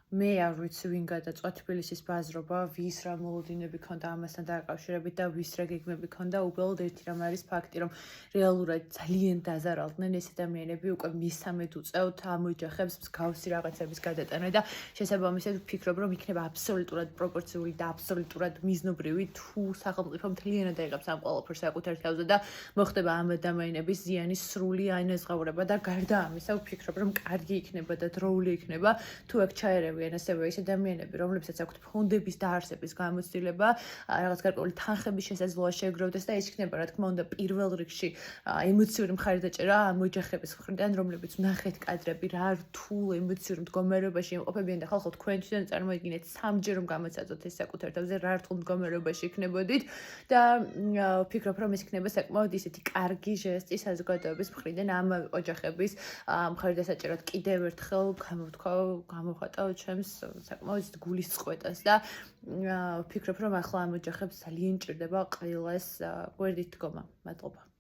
მე არ ვიცი ვინ გადაწვა თბილისის ბაზრობა, ვის რა მოლოდინები ქონდა ამასთან დაკავშირებით და ვის რა გეგმები ქონდა, უბრალოდ ერთი რამ არის ფაქტი, რომ რეალურად ძალიან დაზარალდნენ ეს ადამიანები უკვე მესამედ უწევთ ამ ოჯახებს მსგავსი რაღაცების გადატანა და შესაბამისად ვფიქრობ, რომ იქნება აბსოლუტურად პროპორციული და აბსოლუტურად მიზნობრივი თუ სახელმწიფო მთლიანად დაიღებს ამ ყველაფერს საკუთარ თავზე და მოხდება ამ ადამიანების ზიანის სრული ანაზღაურება და გარდა ამისა ვფიქრობ, რომ კარგი იქნება და დროული იქნება თუ აქ ჩაერევიან ასევე ის ადამიანები, რომლებსაც აქვთ ფონდების დაარსების გამოცდილება, რაღაც გარკვეული თანხების შესაძლოა შეგროვდეს და ის იქნება, რა თქმა უნდა, პირველ რიგში ემოციური მხარდაჭერა ამ ოჯახების მხრიდან, რომლებიც ნახეთ კადრები, რა რთულ ემოციურ მდგომარეობაში იმყოფებიან და ხალხო თქვენ თვითონ წარმოიდგინეთ სამჯერ რომ გამოცადოთ ეს საკუთარ თავზე, რა რთულ მდგომარეობაში იქნებოდით და ვფიქრობ, რომ ეს იქნება საკმაოდ ისეთი კარგი ჟესტი საზოგადოების მხრიდან ამ ოჯახების მხარდასაჭერად კიდევ ერთხელ გამოვხატავ ჩემს საკმაოდ გულისწყეტას და ვფიქრობ, რომ ახლა ამ ოჯახებს ძალიან ჭირდება ყველას გვერდით დგომა. მადლობა.